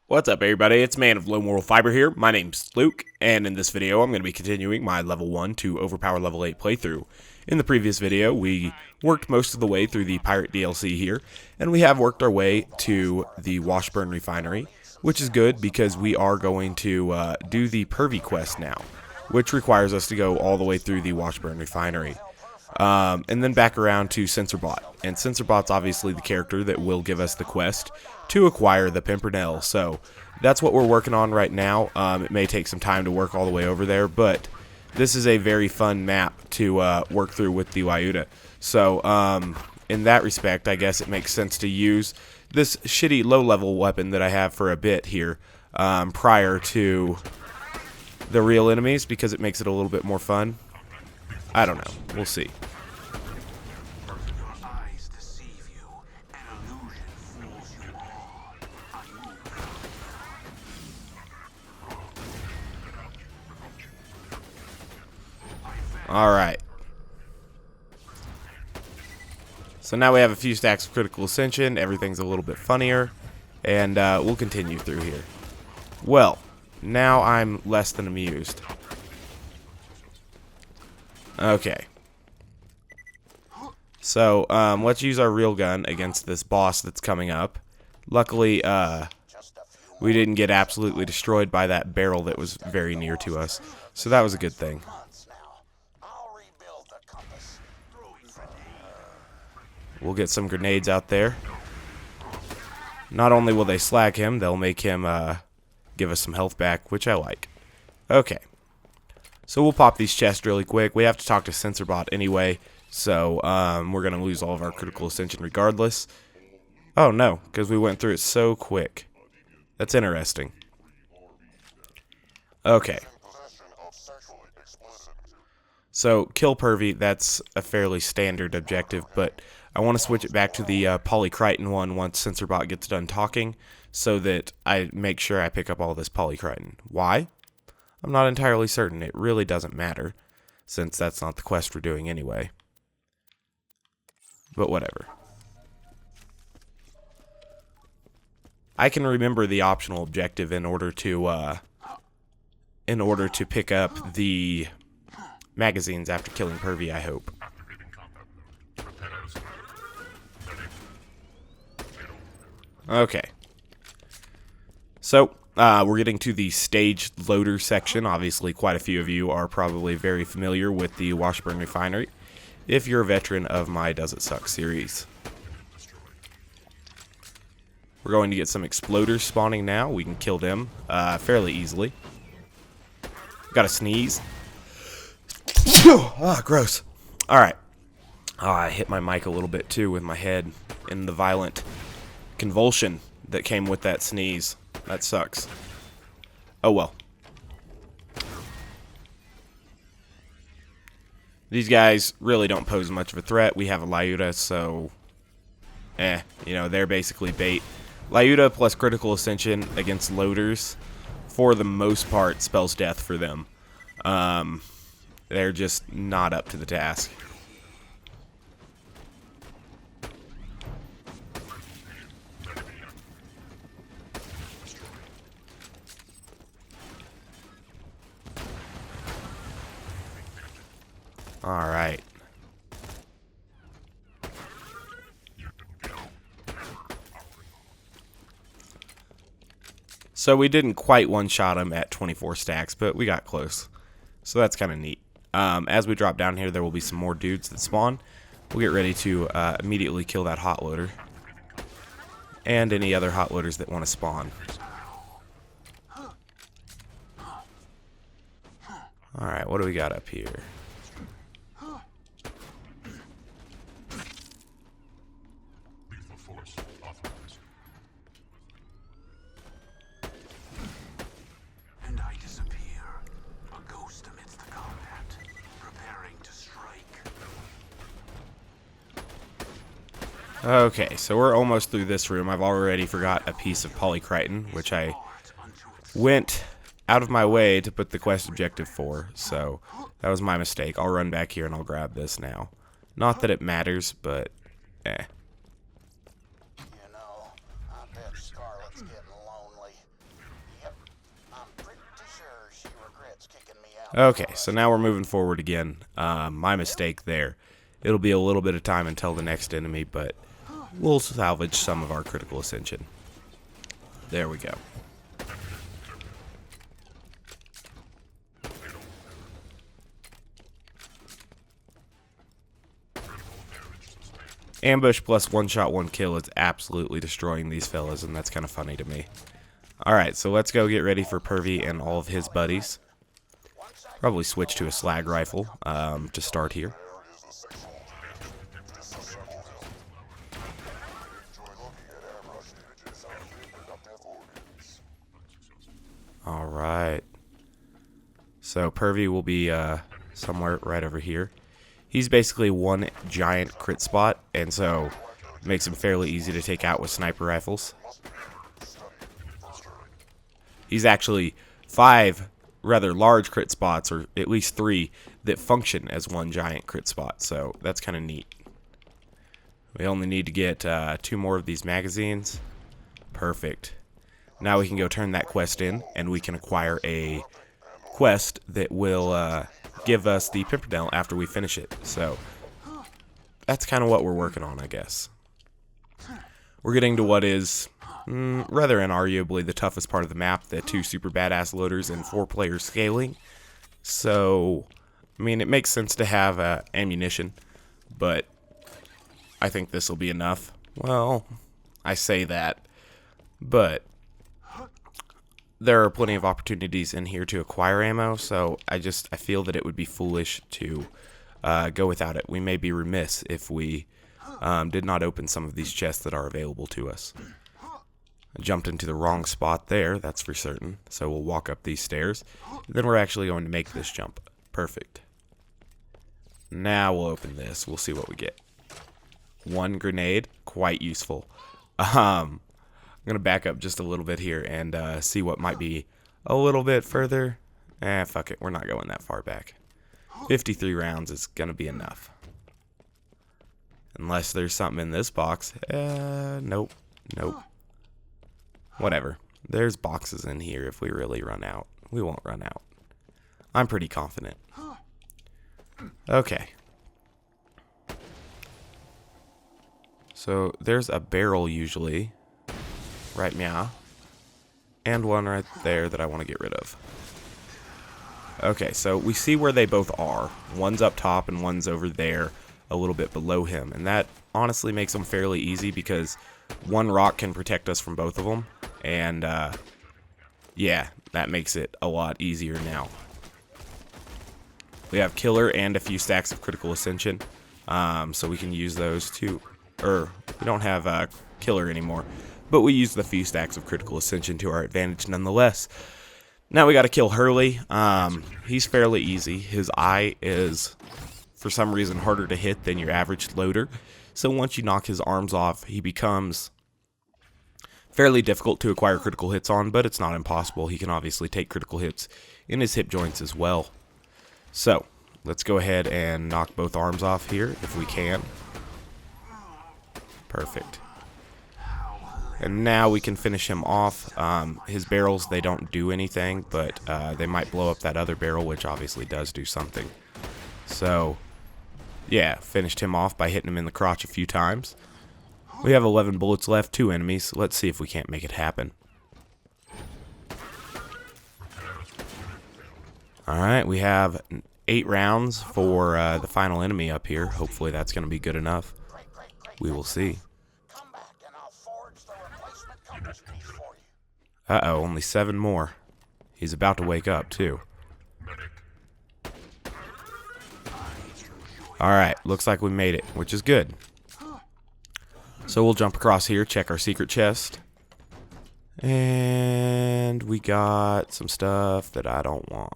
What's up, everybody? It's Man of Low Moral Fiber here. My name's Luke, and in this video I'm going to be continuing my level 1 to overpower level 8 playthrough. In the previous video, we worked most of the way through the Pirate DLC here, and we have worked our way to the Washburn Refinery, which is good because we are going to do the Pervy quest now, which requires us to go all the way through the Washburn Refinery. And then back around to Censorbot. And Censorbot's obviously the character that will give us the quest to acquire the Pimpernel. So that's what we're working on right now. It may take some time to work all the way over there, but this is a very fun map to work through with the Lyuda. So in that respect, I guess it makes sense to use this shitty low-level weapon that I have for a bit here prior to the real enemies, because it makes it a little bit more fun. I don't know. We'll see. Alright. So now we have a few stacks of critical ascension. Everything's a little bit funnier. And we'll continue through here. Well, now I'm less than amused. Okay. So, let's use our real gun against this boss that's coming up. Luckily, we didn't get absolutely destroyed by that barrel that was very near to us. So that was a good thing. We'll get some grenades out there. Not only will they slag him, they'll make him give us some health back, which I like. Okay. So we'll pop these chests really quick. We have to talk to Censorbot anyway, so we're going to lose all of our critical ascension regardless. Oh no, because we went through it so quick. That's interesting. Okay. So, kill Pervy, that's a fairly standard objective, but I want to switch it back to the polycritin one once Censorbot gets done talking, so that I make sure I pick up all this polycritin. Why? I'm not entirely certain. It really doesn't matter, since that's not the quest we're doing anyway. But whatever. I can remember the optional objective in order to pick up the magazines after killing Pervy, I hope. Okay. So, we're getting to the stage loader section. Obviously, quite a few of you are probably very familiar with the Washburn Refinery, if you're a veteran of my Does It Suck series. We're going to get some exploders spawning now. We can kill them fairly easily. Got a sneeze. Ah, gross. Alright. I hit my mic a little bit too with my head in the violent convulsion that came with that sneeze. That sucks. Oh well. These guys really don't pose much of a threat. We have a Lyuda, so they're basically bait. Lyuda plus critical ascension against loaders, for the most part, spells death for them. They're just not up to the task. Alright. So we didn't quite one-shot him at 24 stacks, but we got close. So that's kind of neat. As we drop down here, there will be some more dudes that spawn. We'll get ready to immediately kill that hot loader. And any other hot loaders that want to spawn. Alright, what do we got up here? Okay, so we're almost through this room. I've already forgot a piece of polycritin, which I went out of my way to put the quest objective for, so that was my mistake. I'll run back here and I'll grab this now. Not that it matters, but You know, I bet Scarlet's getting lonely. Okay, so now we're moving forward again. My mistake there. It'll be a little bit of time until the next enemy, but we'll salvage some of our critical ascension. There we go. Ambush plus one shot, one kill is absolutely destroying these fellas, and that's kind of funny to me. Alright, so let's go get ready for Pervy and all of his buddies. Probably switch to a slag rifle to start here. Alright. So Pervy will be somewhere right over here. He's basically one giant crit spot, and so it makes him fairly easy to take out with sniper rifles. He's actually 5 rather large crit spots, or at least 3, that function as one giant crit spot, so that's kind of neat. We only need to get 2 more of these magazines. Perfect. Now we can go turn that quest in, and we can acquire a quest that will give us the Pimpernel after we finish it. So that's kind of what we're working on, I guess. We're getting to what is rather inarguably the toughest part of the map, the 2 super badass loaders and 4-player scaling. So, I mean, it makes sense to have ammunition, but I think this will be enough. Well, I say that, but there are plenty of opportunities in here to acquire ammo, so I feel that it would be foolish to go without it. We may be remiss if we did not open some of these chests that are available to us. I jumped into the wrong spot there, that's for certain, so we'll walk up these stairs. Then we're actually going to make this jump. Perfect. Now we'll open this. We'll see what we get. 1 grenade, quite useful. I'm going to back up just a little bit here and see what might be a little bit further. Fuck it, we're not going that far back. 53 rounds is going to be enough. Unless there's something in this box. Nope. Whatever. There's boxes in here if we really run out. We won't run out. I'm pretty confident. Okay. So there's a barrel usually. Right meow. And one right there that I want to get rid of. Okay, so we see where they both are. One's up top and one's over there a little bit below him. And that honestly makes them fairly easy because one rock can protect us from both of them. And yeah, that makes it a lot easier now. We have killer and a few stacks of critical ascension. So we can use those too. We don't have killer anymore. But we use the few stacks of critical ascension to our advantage nonetheless. Now we got to kill Hurley. He's fairly easy. His eye is, for some reason, harder to hit than your average loader. So once you knock his arms off, he becomes fairly difficult to acquire critical hits on, but it's not impossible. He can obviously take critical hits in his hip joints as well. So let's go ahead and knock both arms off here if we can. Perfect. And now we can finish him off. His barrels, they don't do anything, but they might blow up that other barrel, which obviously does do something. So, yeah, finished him off by hitting him in the crotch a few times. We have 11 bullets left, 2 enemies. Let's see if we can't make it happen. Alright, we have 8 rounds for the final enemy up here. Hopefully that's going to be good enough. We will see. Uh-oh, only 7 more. He's about to wake up, too. Alright, looks like we made it, which is good. So we'll jump across here, check our secret chest. And we got some stuff that I don't want.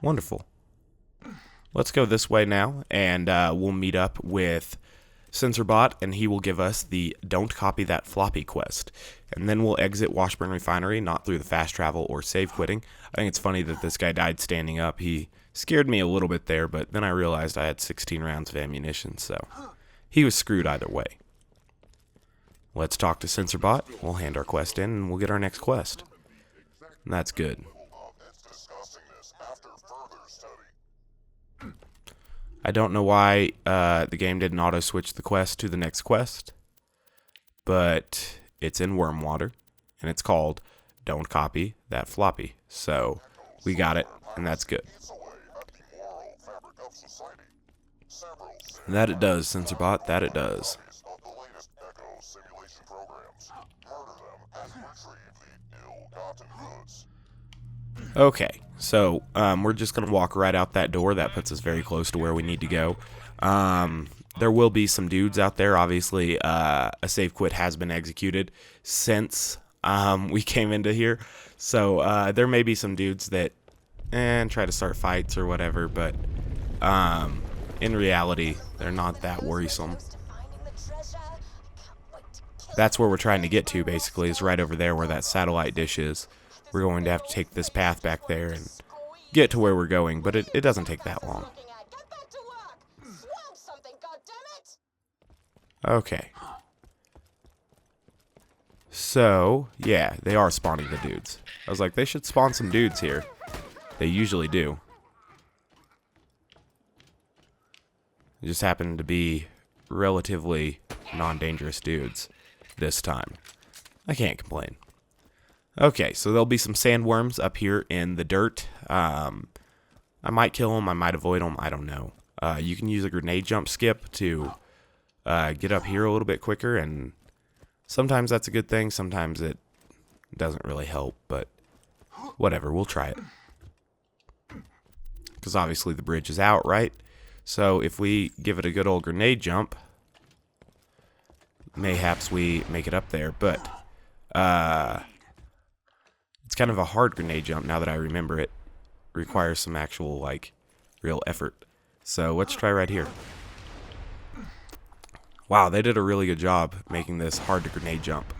Wonderful. Let's go this way now, and we'll meet up with Censorbot, and he will give us the Don't Copy That Floppy quest. And then we'll exit Washburn Refinery, not through the fast travel or save quitting. I think it's funny that this guy died standing up. He scared me a little bit there, but then I realized I had 16 rounds of ammunition, so he was screwed either way. Let's talk to Censorbot. We'll hand our quest in, and we'll get our next quest. And that's good. I don't know why the game didn't auto-switch the quest to the next quest, but it's in Wormwater, and it's called Don't Copy That Floppy. So we got it, and that's good. That it does, Censorbot, that it does. Okay, so we're just going to walk right out that door. That puts us very close to where we need to go. There will be some dudes out there. Obviously, a save quit has been executed since we came into here. So there may be some dudes that try to start fights or whatever, but in reality, they're not that worrisome. That's where we're trying to get to, basically, is right over there where that satellite dish is. We're going to have to take this path back there and get to where we're going, but it doesn't take that long. Okay. So, yeah, they are spawning the dudes. I was like, they should spawn some dudes here. They usually do. It just happened to be relatively non-dangerous dudes this time. I can't complain. Okay, so there'll be some sandworms up here in the dirt. I might kill them, I might avoid them, I don't know. You can use a grenade jump skip to get up here a little bit quicker, and sometimes that's a good thing, sometimes it doesn't really help, but whatever, we'll try it. Because obviously the bridge is out, right? So if we give it a good old grenade jump, mayhaps we make it up there, but it's kind of a hard grenade jump now that I remember it. Requires some actual, like, real effort. So let's try right here. Wow, they did a really good job making this hard to grenade jump.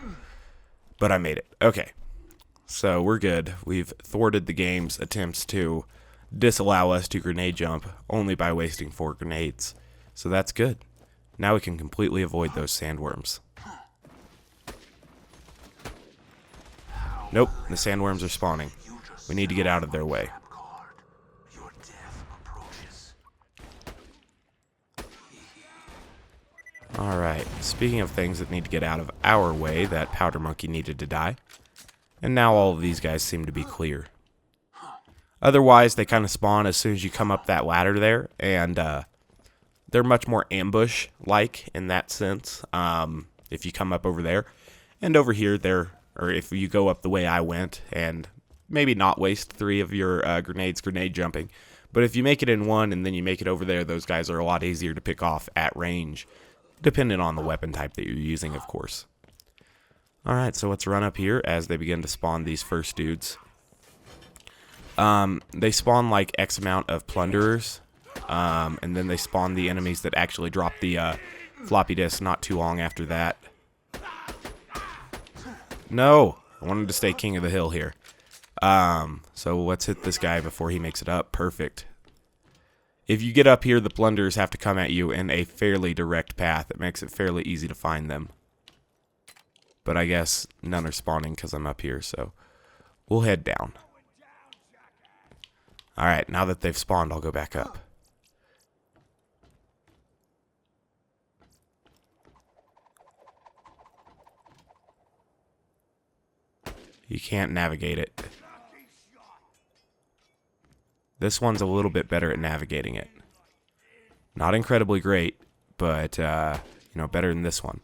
But I made it. Okay. So we're good. We've thwarted the game's attempts to disallow us to grenade jump only by wasting 4 grenades. So that's good. Now we can completely avoid those sandworms. Nope, the sandworms are spawning. We need to get out of their way. Alright, speaking of things that need to get out of our way, that powder monkey needed to die. And now all of these guys seem to be clear. Otherwise, they kind of spawn as soon as you come up that ladder there, and they're much more ambush-like in that sense, if you come up over there. And over here, or if you go up the way I went, and maybe not waste 3 of your grenade jumping, but if you make it in 1 and then you make it over there, those guys are a lot easier to pick off at range, depending on the weapon type that you're using, of course. Alright, so let's run up here as they begin to spawn these first dudes. They spawn like X amount of plunderers, and then they spawn the enemies that actually drop the floppy disk not too long after that. No! I wanted to stay king of the hill here. So let's hit this guy before he makes it up. Perfect. If you get up here, the plunderers have to come at you in a fairly direct path. It makes it fairly easy to find them. But I guess none are spawning because I'm up here, so we'll head down. Alright, now that they've spawned, I'll go back up. You can't navigate it. This one's a little bit better at navigating it. Not incredibly great, but, better than this one.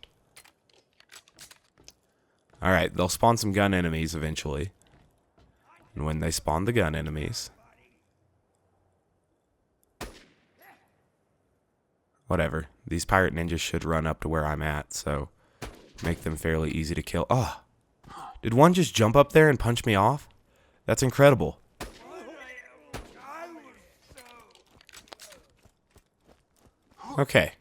Alright, they'll spawn some gun enemies eventually. And when they spawn the gun enemies... Whatever. These pirate ninjas should run up to where I'm at, so... make them fairly easy to kill. Oh! Did one just jump up there and punch me off? That's incredible. Okay.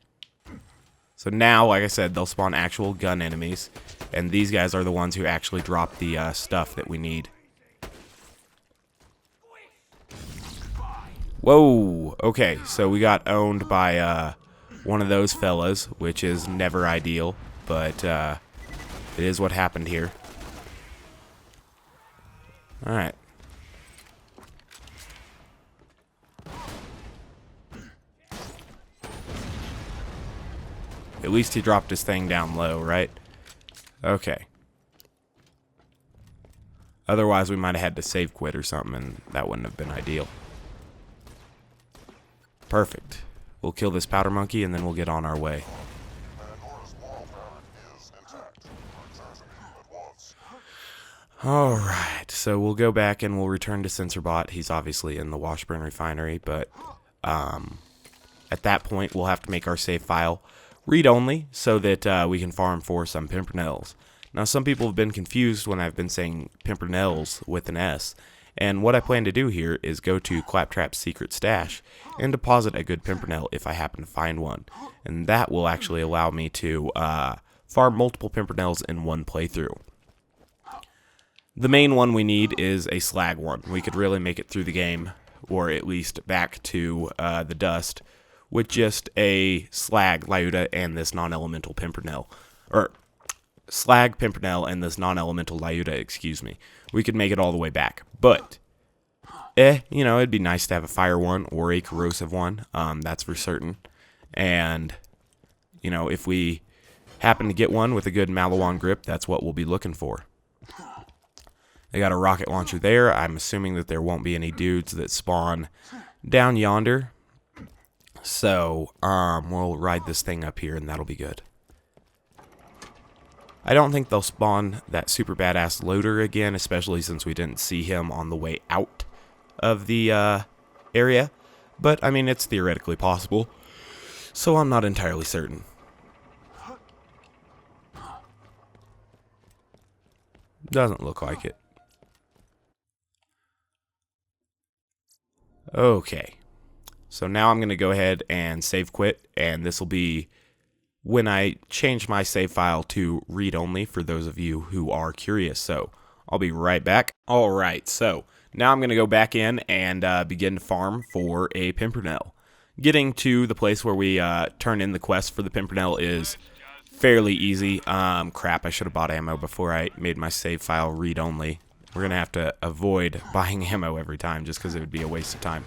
So now, like I said, they'll spawn actual gun enemies. And these guys are the ones who actually drop the stuff that we need. Whoa! Okay, so we got owned by one of those fellas, which is never ideal. But it is what happened here. Alright. least he dropped his thing down low, right? Okay. Otherwise, we might have had to save quit or something, and that wouldn't have been ideal. Perfect. We'll kill this powder monkey, and then we'll get on our way. Alright, so we'll go back and we'll return to Censorbot. He's obviously in the Washburn refinery, but at that point, we'll have to make our save file read-only so that we can farm for some Pimpernels. Now, some people have been confused when I've been saying Pimpernels with an S, and what I plan to do here is go to Claptrap's secret stash and deposit a good Pimpernel if I happen to find one, and that will actually allow me to farm multiple Pimpernels in one playthrough. The main one we need is a slag one. We could really make it through the game, or at least back to the dust, with just a slag, Lyuda, and this non-elemental Pimpernel. Or, slag, Pimpernel, and this non-elemental Lyuda, excuse me. We could make it all the way back. But, you know, it'd be nice to have a fire one or a corrosive one. That's for certain. And, you know, if we happen to get one with a good Malawan grip, that's what we'll be looking for. They got a rocket launcher there. I'm assuming that there won't be any dudes that spawn down yonder. So, we'll ride this thing up here, and that'll be good. I don't think they'll spawn that super badass loader again, especially since we didn't see him on the way out of the area. But, I mean, it's theoretically possible. So I'm not entirely certain. Doesn't look like it. Okay, so now I'm going to go ahead and save quit, and this will be when I change my save file to read-only for those of you who are curious, so I'll be right back. Alright, so now I'm going to go back in and begin to farm for a Pimpernel. Getting to the place where we turn in the quest for the Pimpernel is fairly easy. Crap, I should have bought ammo before I made my save file read-only. We're going to have to avoid buying ammo every time just because it would be a waste of time.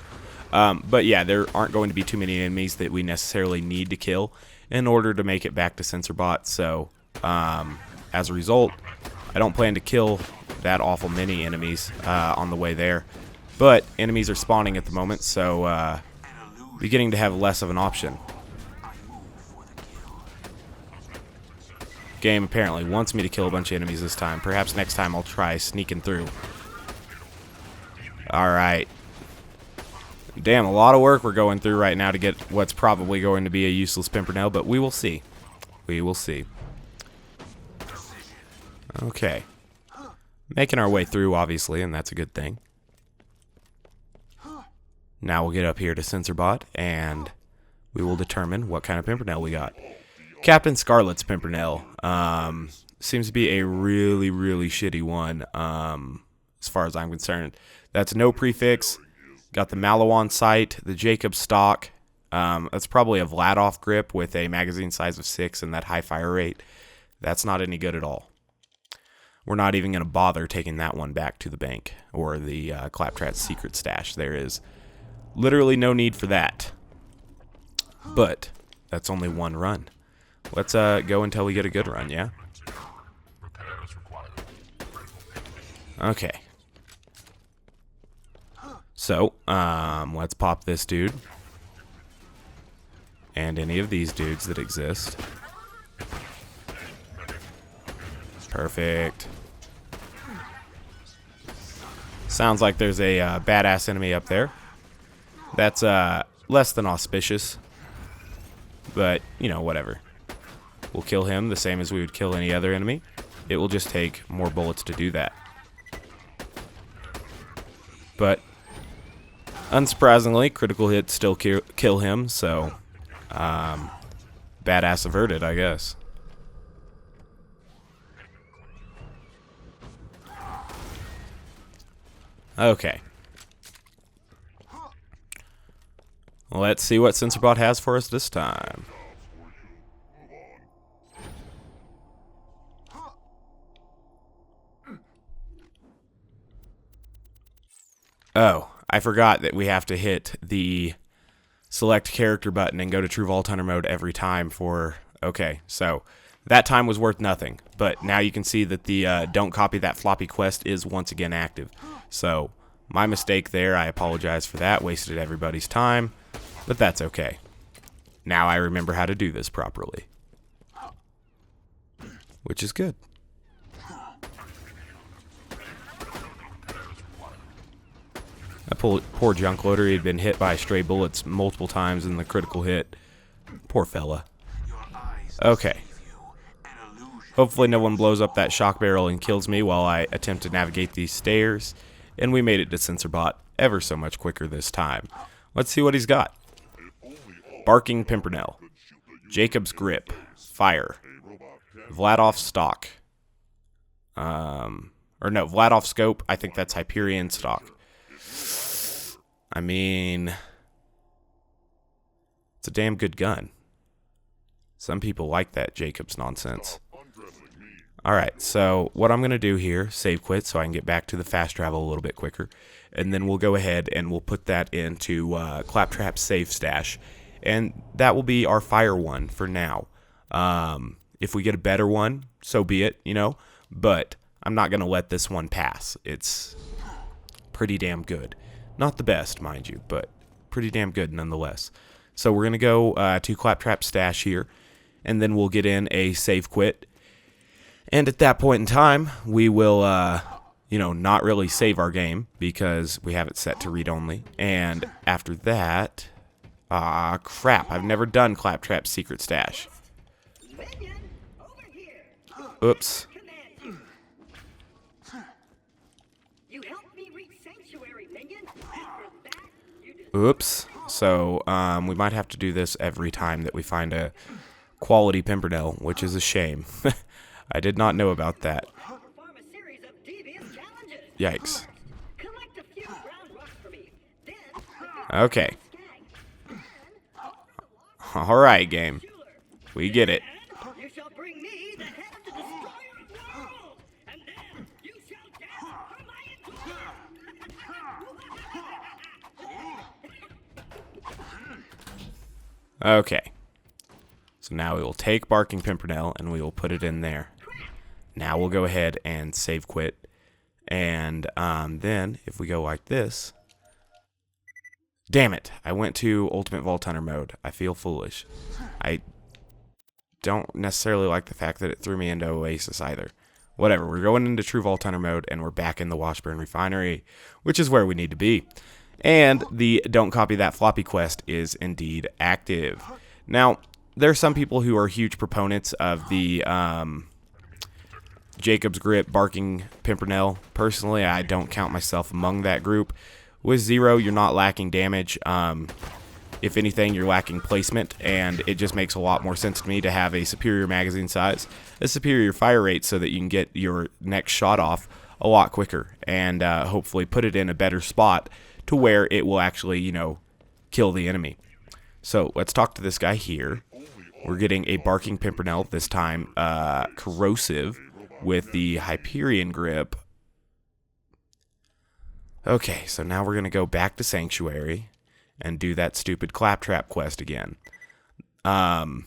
But yeah, there aren't going to be too many enemies that we necessarily need to kill in order to make it back to Censorbot. So as a result, I don't plan to kill that awful many enemies on the way there. But enemies are spawning at the moment, so beginning to have less of an option. Game apparently wants me to kill a bunch of enemies this time. Perhaps next time I'll try sneaking through. Alright. Damn, a lot of work we're going through right now to get what's probably going to be a useless Pimpernel, but we will see. We will see. Okay. Making our way through, obviously, and that's a good thing. Now we'll get up here to Censorbot, and we will determine what kind of Pimpernel we got. Captain Scarlet's Pimpernel seems to be a really, really shitty one as far as I'm concerned. That's no prefix. Got the Malawan sight, the Jacob stock. That's probably a Vladoff grip with a magazine size of 6 and that high fire rate. That's not any good at all. We're not even going to bother taking that one back to the bank or the Claptrap's secret stash. There is literally no need for that. But that's only one run. Let's go until we get a good run, yeah? Okay. So, let's pop this dude. And any of these dudes that exist. Perfect. Sounds like there's a badass enemy up there. That's less than auspicious. But, you know, whatever. We'll kill him the same as we would kill any other enemy. It will just take more bullets to do that. But, unsurprisingly, critical hits still kill him, so badass averted, I guess. Okay. Let's see what Censorbot has for us this time. Oh, I forgot that we have to hit the select character button and go to True Vault Hunter mode every time for Okay, so that time was worth nothing. But now you can see that the don't copy that floppy quest is once again active. So my mistake there. I apologize for that. Wasted everybody's time. But that's okay. Now I remember how to do this properly. Which is good. That poor junk loader, he had been hit by stray bullets multiple times in the critical hit. Poor fella. Okay. Hopefully no one blows up that shock barrel and kills me while I attempt to navigate these stairs. And we made it to Censorbot ever so much quicker this time. Let's see what he's got. Barking Pimpernel. Jacob's Grip. Fire. Vladov Stock. Or no, Vladov Scope. I think that's Hyperion Stock. I mean, it's a damn good gun. Some people like that Jacob's nonsense. Alright, so what I'm going to do here, save quit so I can get back to the fast travel a little bit quicker. And then we'll go ahead and we'll put that into Claptrap's save stash. And that will be our fire one for now. If we get a better one, so be it, you know. But I'm not going to let this one pass. It's pretty damn good. Not the best, mind you, but pretty damn good nonetheless. So we're going to go to Claptrap's stash here, and then we'll get in a save quit. And at that point in time, we will, you know, not really save our game because we have it set to read only. And after that, crap, I've never done Claptrap's secret stash. Oops. Oops. So, we might have to do this every time that we find a quality Pimpernel, which is a shame. I did not know about that. Yikes. Okay. Alright, game. We get it. Okay. So now we will take Barking Pimpernel and we will put it in there. Now we'll go ahead and save quit. And then if we go like this. Damn it. I went to Ultimate Vault Hunter mode. I feel foolish. I don't necessarily like the fact that it threw me into Oasis either. Whatever. We're going into True Vault Hunter mode and we're back in the Washburn Refinery, which is where we need to be. And the don't copy that floppy quest is indeed active. Now, there are some people who are huge proponents of the Jacob's Grip Barking Pimpernel. Personally, I don't count myself among that group. With 0, you're not lacking damage. If anything, you're lacking placement, and it just makes a lot more sense to me to have a superior magazine size, a superior fire rate so that you can get your next shot off a lot quicker, and hopefully put it in a better spot to where it will actually, you know, kill the enemy. So let's talk to this guy here. We're getting a Barking Pimpernel, this time corrosive with the Hyperion Grip. Okay, so now we're going to go back to Sanctuary and do that stupid Claptrap quest again. I'm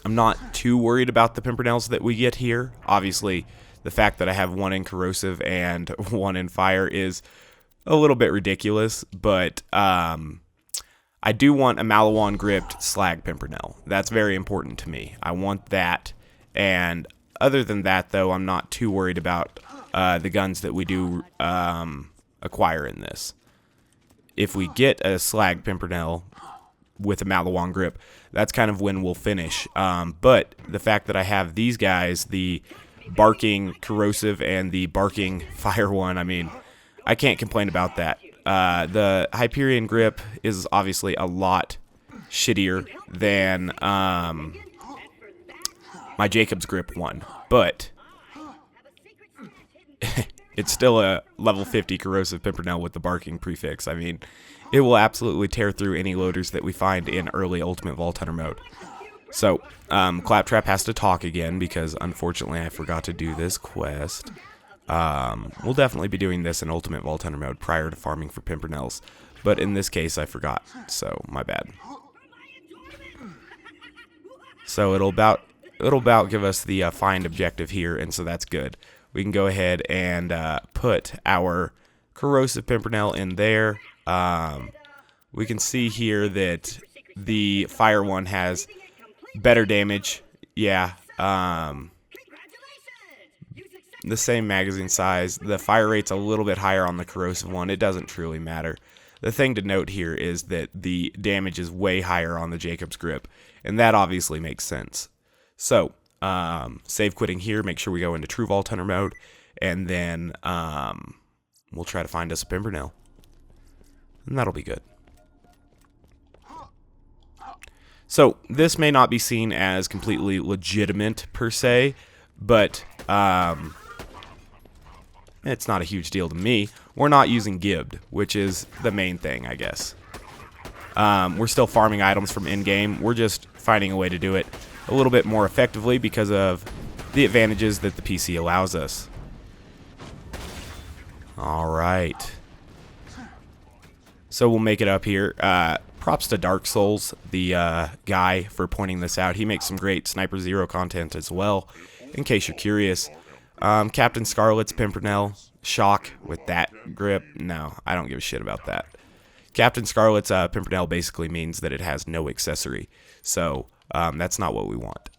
not too worried about the Pimpernels that we get here. Obviously, the fact that I have one in corrosive and one in fire is a little bit ridiculous, but I do want a Malawan gripped slag Pimpernel. That's very important to me. I want that, and other than that, though, I'm not too worried about the guns that we do acquire in this. If we get a slag Pimpernel with a Malawan grip, that's kind of when we'll finish. But the fact that I have these guys, the Barking Corrosive and the Barking Fire one, I mean, I can't complain about that. The Hyperion Grip is obviously a lot shittier than my Jacob's Grip one, but it's still a level 50 Corrosive Pimpernel with the Barking prefix. I mean, it will absolutely tear through any loaders that we find in early Ultimate Vault Hunter mode. So, Claptrap has to talk again because, unfortunately, I forgot to do this quest. We'll definitely be doing this in Ultimate Vault Hunter mode prior to farming for Pimpernels, but in this case, I forgot, so my bad. So it'll about give us the find objective here, and so that's good. We can go ahead and put our corrosive pimpernel in there. We can see here that the fire one has better damage. Yeah. The same magazine size. The fire rate's a little bit higher on the corrosive one. It doesn't truly matter. The thing to note here is that the damage is way higher on the Jacob's grip, and that obviously makes sense. So, save quitting here. Make sure we go into True Vault Hunter mode, and then we'll try to find us a Pimpernel, and that'll be good. So, this may not be seen as completely legitimate per se, but it's not a huge deal to me. We're not using Gibbed, which is the main thing, I guess. We're still farming items from in-game. We're just finding a way to do it a little bit more effectively because of the advantages that the PC allows us. Alright. So we'll make it up here. Props to Dark Souls, the guy, for pointing this out. He makes some great Sniper Zero content as well, in case you're curious. Captain Scarlet's Pimpernel, shock with that grip. No, I don't give a shit about that. Captain Scarlet's Pimpernel basically means that it has no accessory. So, that's not what we want.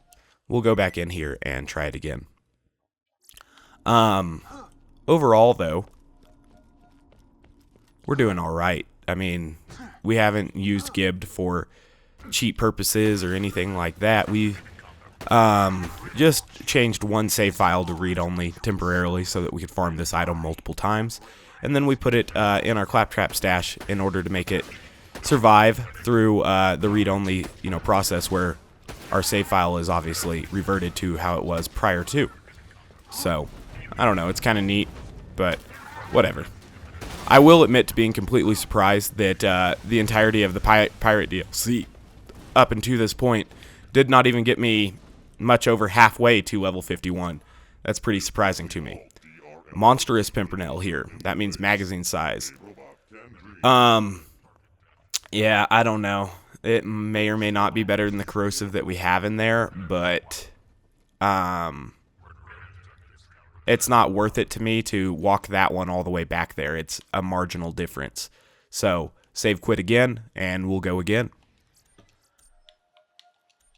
We'll go back in here and try it again. Overall, though, we're doing alright. I mean, we haven't used Gibbed for cheat purposes or anything like that. We just changed one save file to read-only temporarily so that we could farm this item multiple times. And then we put it in our claptrap stash in order to make it survive through the read-only process where our save file is obviously reverted to how it was prior to. So, I don't know, it's kind of neat, but whatever. I will admit to being completely surprised that the entirety of the Pirate DLC up until this point did not even get me much over halfway to level 51. That's pretty surprising to me. Monstrous Pimpernel here. That means magazine size. Yeah, I don't know. It may or may not be better than the corrosive that we have in there, but it's not worth it to me to walk that one all the way back there. It's a marginal difference. So, save quit again, and we'll go again.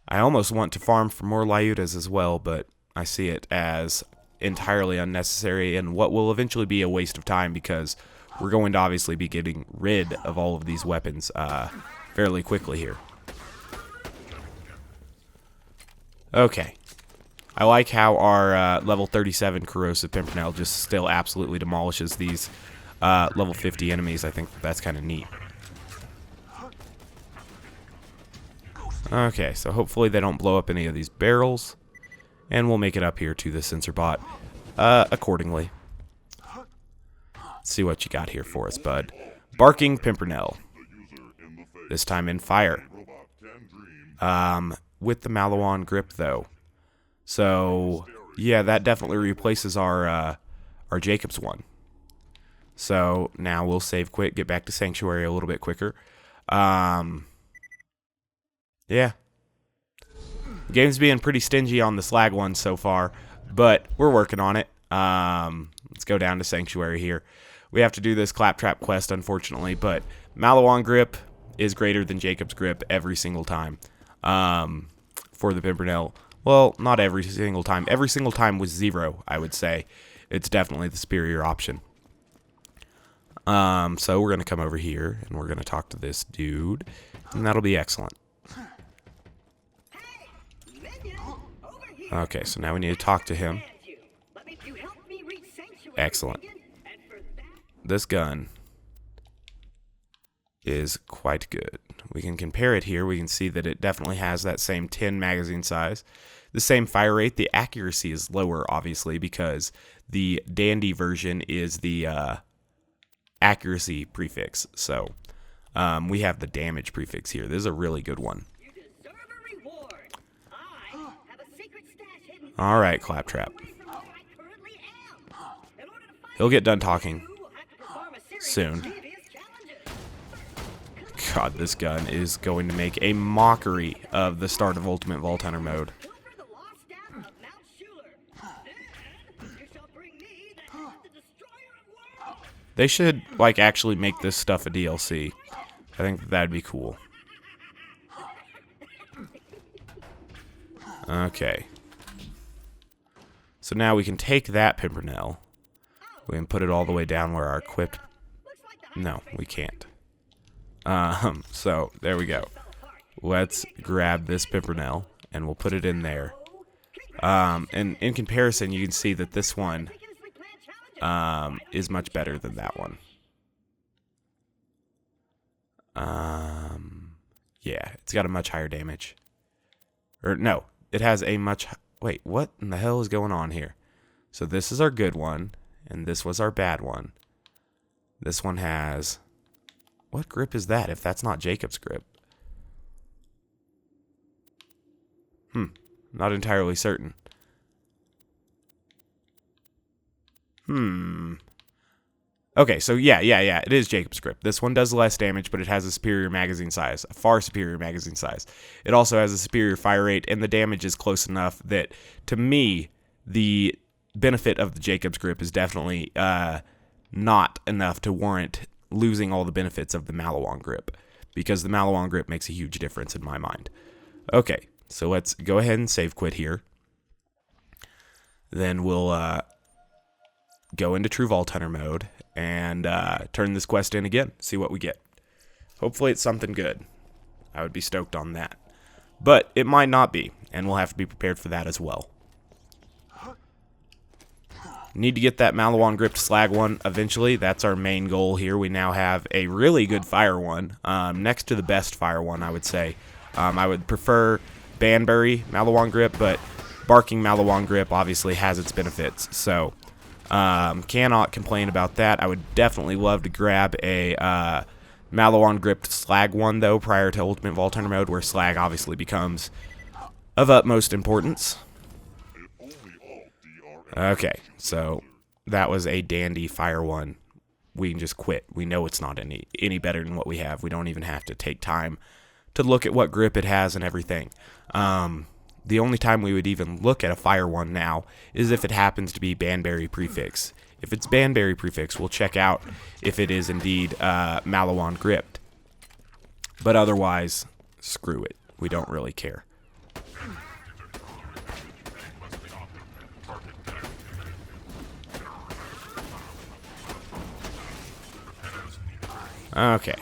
I almost want to farm for more Lyudas as well, but I see it as entirely unnecessary and what will eventually be a waste of time because we're going to obviously be getting rid of all of these weapons fairly quickly here. Okay. I like how our level 37 corrosive Pimpernel just still absolutely demolishes these level 50 enemies. I think that's kind of neat. Okay, so hopefully they don't blow up any of these barrels, and we'll make it up here to the sensor bot accordingly. Let's see what you got here for us, bud. Barking Pimpernel. This time in fire. With the Malawan grip, though. So, yeah, that definitely replaces our Jacob's one. So, now we'll save quit, get back to Sanctuary a little bit quicker. Yeah. The game's being pretty stingy on the slag one so far, but we're working on it. Let's go down to Sanctuary here. We have to do this claptrap quest, unfortunately, but Malawan grip is greater than Jacob's grip every single time for the Pimpernel. Well, not every single time. Every single time was 0, I would say. It's definitely the superior option. So we're going to come over here, and we're going to talk to this dude, and that'll be excellent. Okay, so now we need to talk to him. Excellent. This gun is quite good. We can compare it here. We can see that it definitely has that same 10 magazine size, the same fire rate. The accuracy is lower, obviously, because the Dandy version is the accuracy prefix. So we have the damage prefix here. This is a really good one. Alright, Claptrap. He'll get done talking soon. God, this gun is going to make a mockery of the start of Ultimate Vault Hunter mode. They should, like, actually make this stuff a DLC. I think that'd be cool. Okay. So now we can take that Pimpernel. We can put it all the way down where our equipped... No, we can't. So, there we go. Let's grab this Pimpernel, and we'll put it in there. And in comparison, you can see that this one is much better than that one. Yeah, it's got a much higher damage. Or, no, it has a much... Wait, what in the hell is going on here? So this is our good one, and this was our bad one. This one has... What grip is that, if that's not Jacob's grip? Not entirely certain. Okay, so yeah, it is Jacob's grip. This one does less damage, but it has a superior magazine size, a far superior magazine size. It also has a superior fire rate, and the damage is close enough that, to me, the benefit of the Jacob's grip is definitely not enough to warrant losing all the benefits of the Maliwan grip, because the Maliwan grip makes a huge difference in my mind. Okay, so let's go ahead and save quit here. Then we'll go into True Vault Hunter mode and turn this quest in again, see what we get. Hopefully it's something good. I would be stoked on that. But it might not be, and we'll have to be prepared for that as well. Need to get that Maliwan gripped slag one eventually. That's our main goal here. We now have a really good fire one, next to the best fire one, I would say. I would prefer Banbury Maliwan grip, but barking Maliwan grip obviously has its benefits, so cannot complain about that. I would definitely love to grab a Maliwan gripped slag one, though, prior to Ultimate Vault Hunter mode, where slag obviously becomes of utmost importance. Okay, so that was a dandy fire one. We can just quit. We know it's not any better than what we have. We don't even have to take time to look at what grip it has and everything. The only time we would even look at a fire one now is if it happens to be Banbury prefix. If it's Banbury prefix, we'll check out if it is indeed Maliwan gripped. But otherwise, screw it. We don't really care. Okay.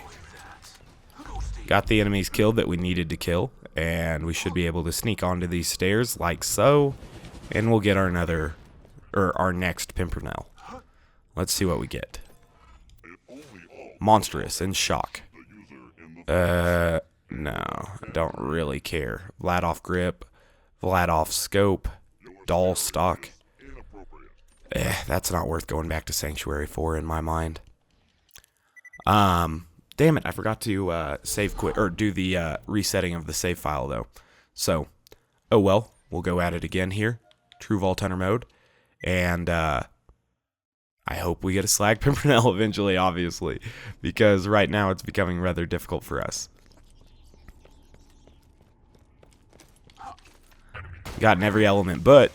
Got the enemies killed that we needed to kill, and we should be able to sneak onto these stairs like so, and we'll get our next Pimpernel. Let's see what we get. Monstrous and shock. No, I don't really care. Vladoff grip, Vladoff scope, doll stock. That's not worth going back to Sanctuary for in my mind. Damn it, I forgot to save quit or do the resetting of the save file though. So, oh well, we'll go at it again here. True Vault Hunter mode. And I hope we get a slag Pimpernel eventually, obviously, because right now it's becoming rather difficult for us. Gotten every element, but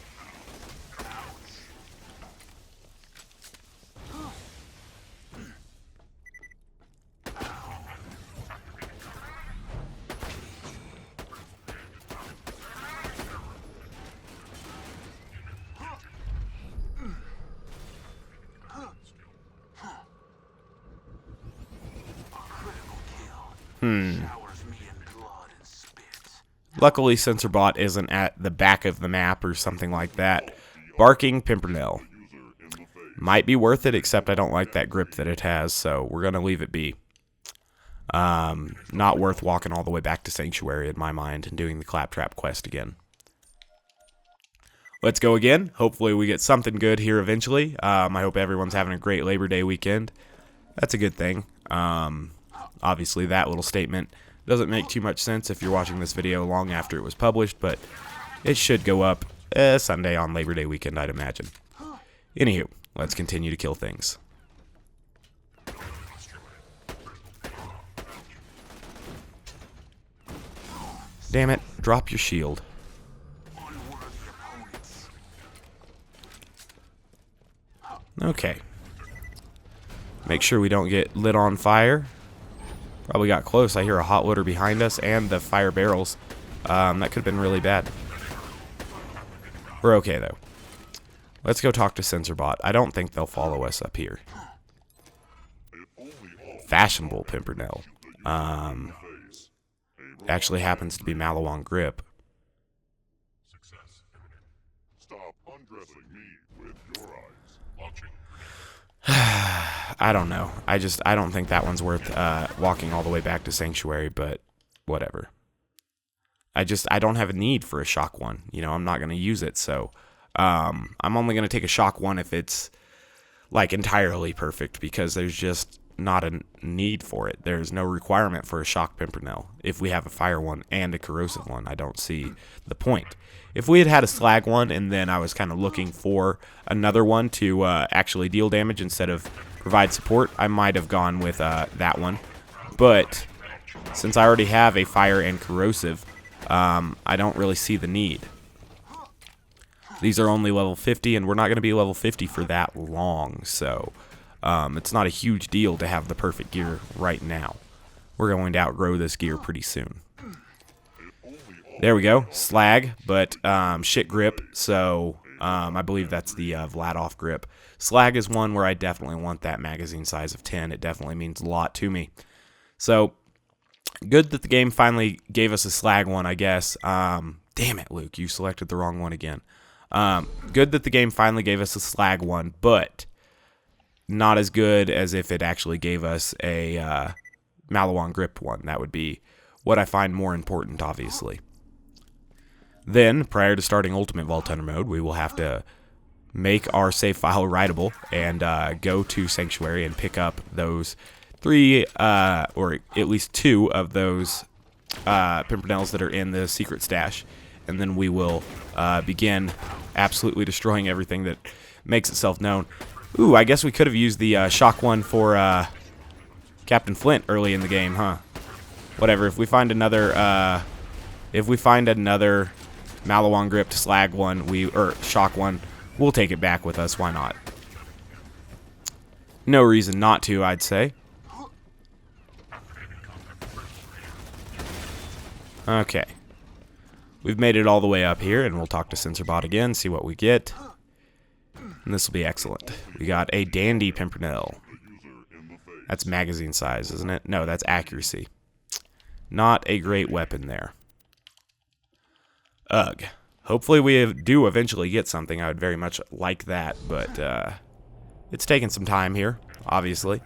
luckily, Censorbot isn't at the back of the map or something like that. Barking Pimpernel. Might be worth it, except I don't like that grip that it has, so we're going to leave it be. Not worth walking all the way back to Sanctuary in my mind and doing the Claptrap quest again. Let's go again. Hopefully we get something good here eventually. I hope everyone's having a great Labor Day weekend. That's a good thing. Obviously, that little statement doesn't make too much sense if you're watching this video long after it was published, but it should go up Sunday on Labor Day weekend, I'd imagine. Anywho, let's continue to kill things. Damn it. Drop your shield. Okay. Make sure we don't get lit on fire. Probably got close. I hear a hot water behind us and the fire barrels. That could have been really bad. We're okay, though. Let's go talk to Sensorbot. I don't think they'll follow us up here. Fashionable Pimpernel. Actually happens to be Malawong Grip. I don't know. I don't think that one's worth walking all the way back to Sanctuary, but whatever. I don't have a need for a shock one. You know, I'm not going to use it, so I'm only going to take a shock one if it's like entirely perfect, because there's just not a need for it. There's no requirement for a shock Pimpernel. If we have a fire one and a corrosive one, I don't see the point. If we had a slag one and then I was kind of looking for another one to actually deal damage instead of provide support, I might have gone with that one. But since I already have a fire and corrosive, I don't really see the need. These are only level 50, and we're not going to be level 50 for that long, so it's not a huge deal to have the perfect gear right now. We're going to outgrow this gear pretty soon. There we go. Slag, but shit grip, so I believe that's the Vladoff grip. Slag is one where I definitely want that magazine size of 10. It definitely means a lot to me. So, good that the game finally gave us a slag one, I guess. Damn it, Luke, you selected the wrong one again. Good that the game finally gave us a slag one, but not as good as if it actually gave us a Malawong Grip one. That would be what I find more important, obviously. Then, prior to starting Ultimate Vault Hunter mode, we will have to make our save file writable and go to Sanctuary and pick up those 3, or at least 2 of those Pimpernels that are in the secret stash. And then we will begin absolutely destroying everything that makes itself known. Ooh, I guess we could have used the shock one for Captain Flint early in the game, huh? Whatever. If we find another, Malawong Gripped slag one, or shock one, we'll take it back with us. Why not? No reason not to, I'd say. Okay. We've made it all the way up here, and we'll talk to Sensorbot again, see what we get. And this will be excellent. We got a dandy Pimpernel. That's magazine size, isn't it? No, that's accuracy. Not a great weapon there. Ugh. Hopefully we do eventually get something. I would very much like that, but it's taking some time here, obviously.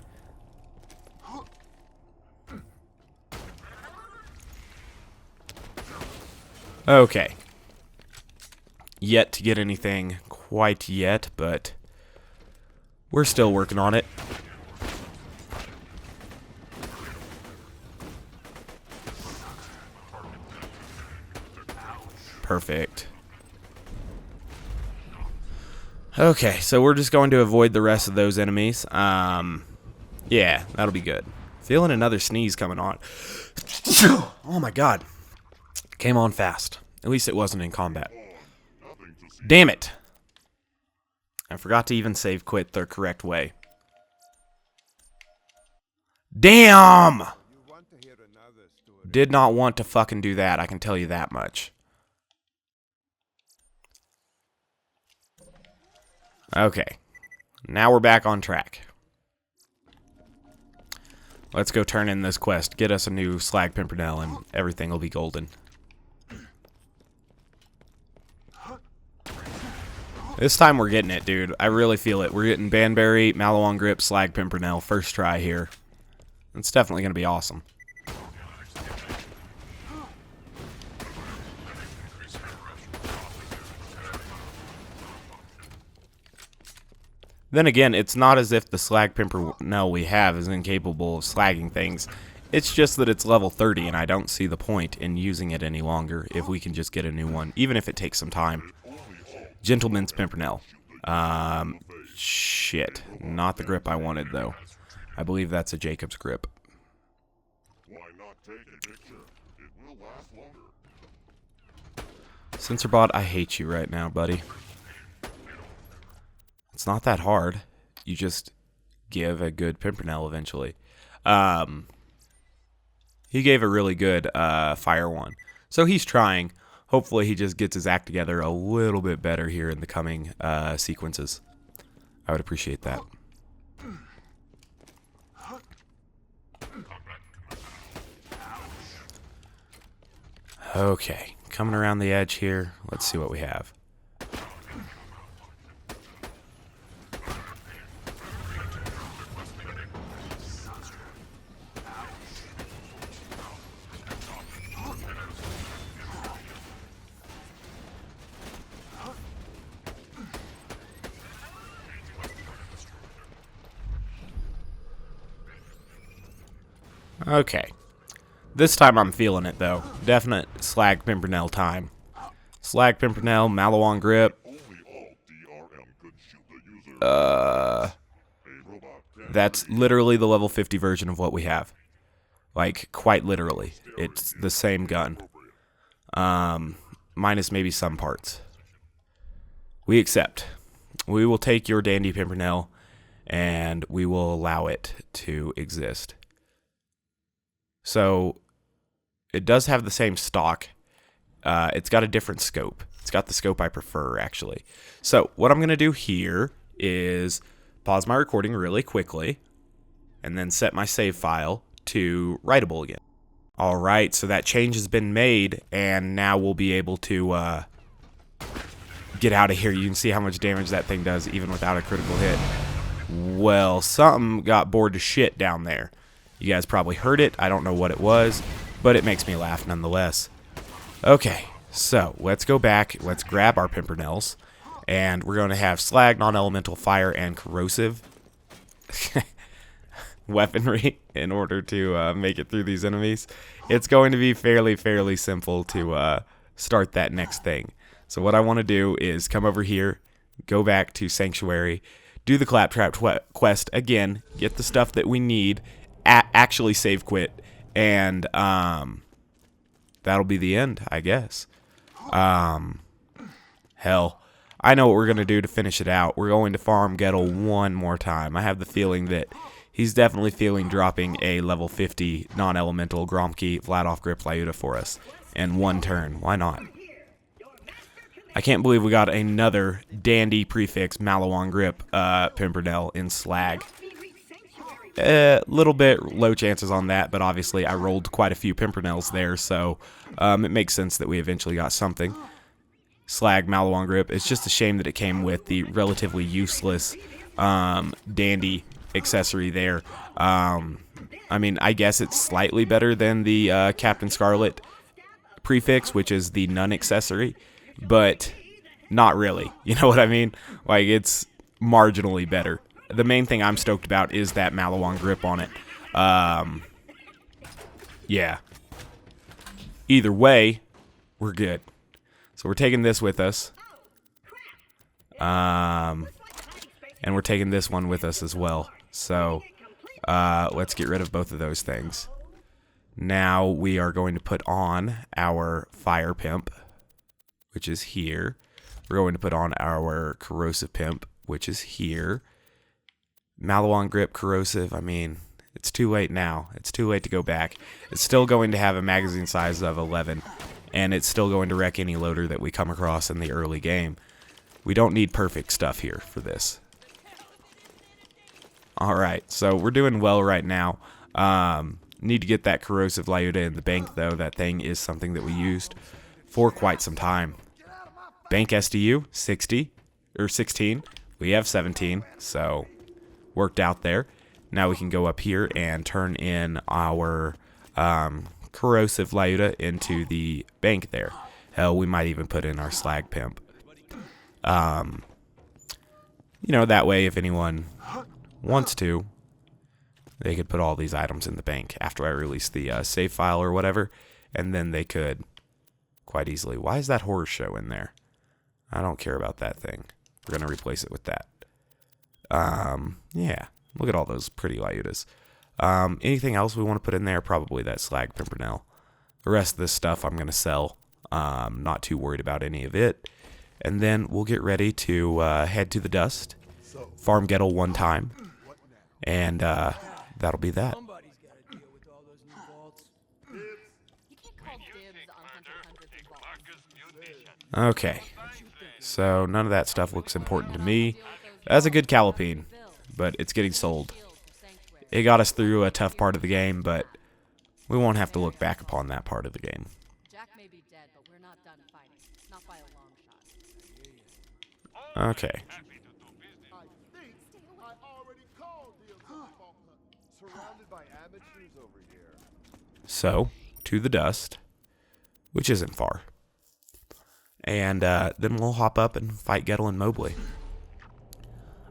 Okay. Yet to get anything quite yet, but we're still working on it. Perfect. Okay, so we're just going to avoid the rest of those enemies. Yeah, that'll be good. Feeling another sneeze coming on. Oh my god. Came on fast. At least it wasn't in combat. Damn it. I forgot to even save quit the correct way. Damn! Did not want to fucking do that, I can tell you that much. Okay. Now we're back on track. Let's go turn in this quest. Get us a new Slag Pimpernel and everything will be golden. This time we're getting it, dude. I really feel it. We're getting Banberry, Malawong Grip, Slag Pimpernel. First try here. It's definitely going to be awesome. Then again, it's not as if the Slag Pimpernel we have is incapable of slagging things. It's just that it's level 30, and I don't see the point in using it any longer if we can just get a new one, even if it takes some time. Gentleman's Pimpernel. Shit. Not the grip I wanted, though. I believe that's a Jacob's grip. Why not take a picture? It will last longer. Sensorbot, I hate you right now, buddy. It's not that hard. You just give a good Pimpernel eventually. He gave a really good fire one. So he's trying. Hopefully he just gets his act together a little bit better here in the coming sequences. I would appreciate that. Okay, coming around the edge here. Let's see what we have. Okay. This time I'm feeling it, though. Definite Slag Pimpernel time. Slag Pimpernel, Malawan Grip. That's literally the level 50 version of what we have. Like, quite literally. It's the same gun. Minus maybe some parts. We accept. We will take your Dandy Pimpernel, and we will allow it to exist. So, it does have the same stock. It's got a different scope. It's got the scope I prefer, actually. So, what I'm going to do here is pause my recording really quickly, and then set my save file to writable again. Alright, so that change has been made, and now we'll be able to get out of here. You can see how much damage that thing does, even without a critical hit. Well, something got bored to shit down there. You guys probably heard it. I don't know what it was, but it makes me laugh nonetheless. Okay, so let's go back. Let's grab our Pimpernels, and we're going to have Slag, Non-Elemental, Fire, and Corrosive weaponry in order to make it through these enemies. It's going to be fairly simple to start that next thing. So what I want to do is come over here, go back to Sanctuary, do the Claptrap quest again, get the stuff that we need, actually save quit, and that'll be the end, I guess. Hell, I know what we're going to do to finish it out. We're going to farm Gettle one more time. I have the feeling that he's definitely feeling dropping a level 50 non-elemental Gromke Vladoff Grip Lyuda for us in one turn. Why not? I can't believe we got another Dandy prefix Malawan Grip Pimpernel in Slag. Little bit low chances on that, but obviously I rolled quite a few Pimpernels there, so it makes sense that we eventually got something. Slag Malawan Grip. It's just a shame that it came with the relatively useless Dandy accessory there. I mean, I guess it's slightly better than the Captain Scarlet prefix, which is the none accessory, but not really. You know what I mean? Like, it's marginally better. The main thing I'm stoked about is that Malawan Grip on it. Yeah. Either way, we're good. So we're taking this with us. And we're taking this one with us as well. So let's get rid of both of those things. Now we are going to put on our Fire Pimp, which is here. We're going to put on our Corrosive Pimp, which is here. Malawan Grip, Corrosive, I mean, it's too late now. It's too late to go back. It's still going to have a magazine size of 11, and it's still going to wreck any loader that we come across in the early game. We don't need perfect stuff here for this. Alright, so we're doing well right now. Need to get that Corrosive Lyuda in the bank, though. That thing is something that we used for quite some time. Bank SDU, 60, or 16. We have 17, so worked out there. Now we can go up here and turn in our Corrosive Lyuda into the bank there. Hell, we might even put in our Slag Pimp. You know, that way if anyone wants to, they could put all these items in the bank after I release the save file or whatever, and then they could quite easily. Why is that horror show in there? I don't care about that thing. We're going to replace it with that. Yeah, look at all those pretty Lyudas. Anything else we want to put in there? Probably that Slag Pimpernel. The rest of this stuff I'm going to sell. Not too worried about any of it. And then we'll get ready to head to the dust, farm Gettle one time, and that'll be that. Okay, so none of that stuff looks important to me. That's a good Calipine, but it's getting sold. It got us through a tough part of the game, but we won't have to look back upon that part of the game. Okay. So, to the dust, which isn't far. And then we'll hop up and fight Gettle and Mobley.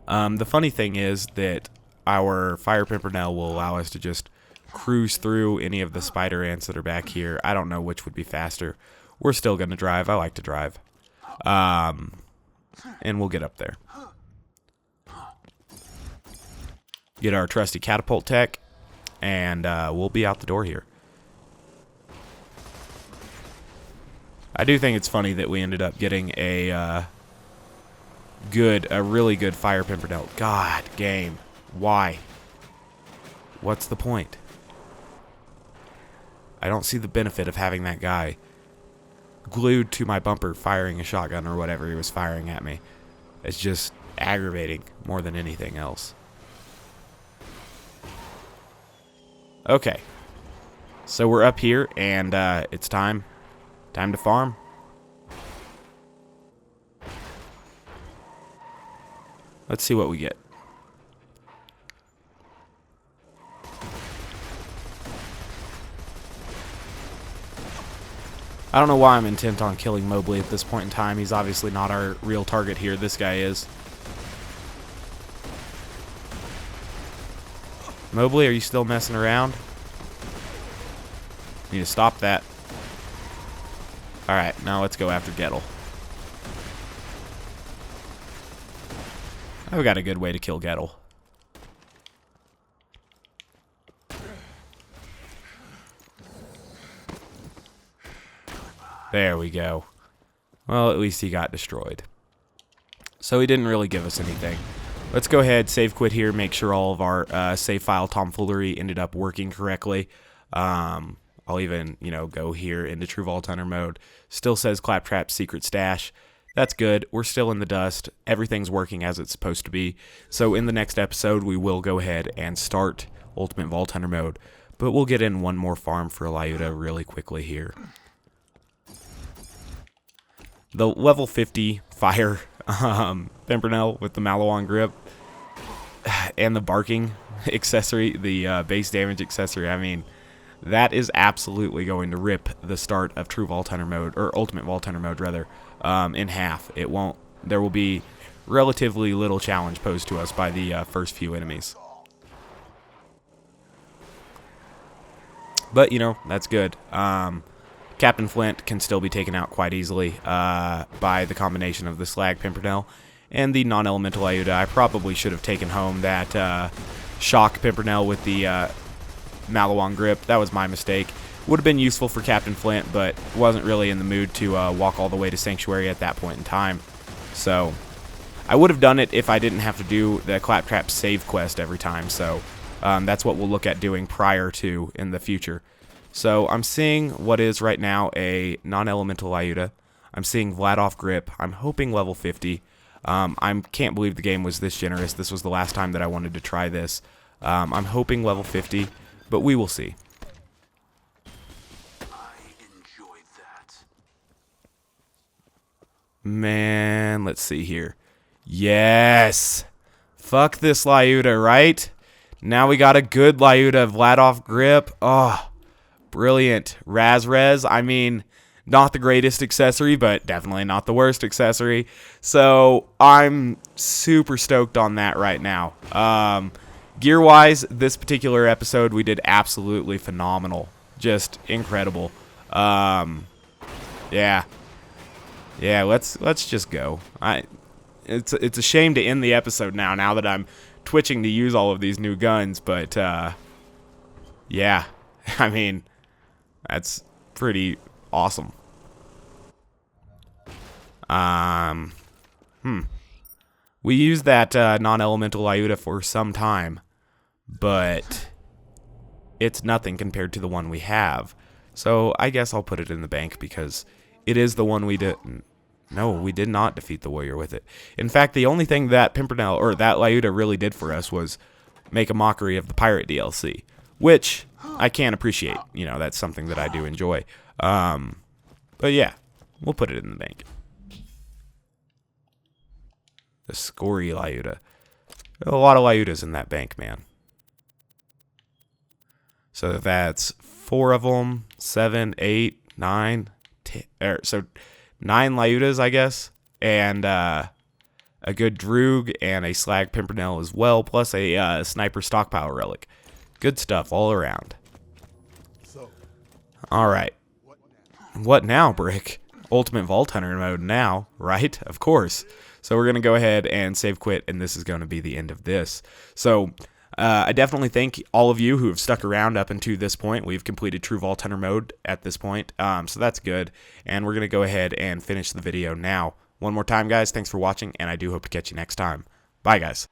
The funny thing is that our Fire Pimpernel will allow us to just cruise through any of the spider ants that are back here. I don't know which would be faster. We're still going to drive. I like to drive. And we'll get up there. Get our trusty catapult tech, and we'll be out the door here. I do think it's funny that we ended up getting a really good Fire Pimpernel. God, game. Why? What's the point? I don't see the benefit of having that guy glued to my bumper firing a shotgun or whatever he was firing at me. It's just aggravating more than anything else. Okay. So we're up here, and it's time to farm. Let's see what we get. I don't know why I'm intent on killing Mobley at this point in time. He's obviously not our real target here. This guy is. Mobley, are you still messing around? Need to stop that. Alright, now let's go after Gettle. I've got a good way to kill Gettle. There we go. Well, at least he got destroyed. So he didn't really give us anything. Let's go ahead, save quit here, make sure all of our save file tomfoolery ended up working correctly. I'll even, go here into True Vault Hunter mode. Still says Claptrap Secret Stash. That's good. We're still in the dust. Everything's working as it's supposed to be. So in the next episode, we will go ahead and start Ultimate Vault Hunter mode. But we'll get in one more farm for Lyuda really quickly here. The level 50 Fire Pimpernel with the Malawan grip and the barking accessory, the base damage accessory, I mean, that is absolutely going to rip the start of True Vault Hunter mode, or Ultimate Vault Hunter mode rather, in half. There will be relatively little challenge posed to us by the first few enemies. But, that's good. Captain Flint can still be taken out quite easily by the combination of the Slag Pimpernel and the non-elemental Lyuda. I probably should have taken home that Shock Pimpernel with the Malawan grip. That was my mistake. Would have been useful for Captain Flint, but wasn't really in the mood to walk all the way to Sanctuary at that point in time. So I would have done it if I didn't have to do the Claptrap save quest every time. So that's what we'll look at doing prior to in the future. So I'm seeing what is right now a non-elemental Lyuda. I'm seeing Vladoff grip. I'm hoping level 50. I can't believe the game was this generous. This was the last time that I wanted to try this. I'm hoping level 50, but we will see. I enjoyed that. Man, let's see here. Yes! Fuck this Lyuda, right? Now we got a good Lyuda Vladoff grip. Oh, brilliant. Raz, I mean, not the greatest accessory, but definitely not the worst accessory. So I'm super stoked on that right now. Gear-wise, this particular episode, we did absolutely phenomenal. Just incredible. Yeah. Yeah, let's just go. It's a shame to end the episode now that I'm twitching to use all of these new guns, but yeah. I mean, that's pretty awesome. We used that non-elemental Lyuda for some time, but it's nothing compared to the one we have. So I guess I'll put it in the bank because it is the one we did. No, we did not defeat the warrior with it. In fact, the only thing that Pimpernel, or that Lyuda really did for us was make a mockery of the pirate DLC, which I can appreciate. You know, that's something that I do enjoy. But yeah, we'll put it in the bank. The scory Lyuda. A lot of Lyudas in that bank, man. So that's 4 of them, 7, 8, 9, 10, so 9 Lyudas, I guess, and a good Droog and a slag Pimpernel as well, plus a sniper stockpile relic. Good stuff all around. All right. What now, Brick? Ultimate Vault Hunter mode now, right? Of course. So we're going to go ahead and save quit, and this is going to be the end of this. So I definitely thank all of you who have stuck around up until this point. We've completed True Vault Hunter mode at this point, so that's good. And we're going to go ahead and finish the video now. One more time, guys, thanks for watching, and I do hope to catch you next time. Bye, guys.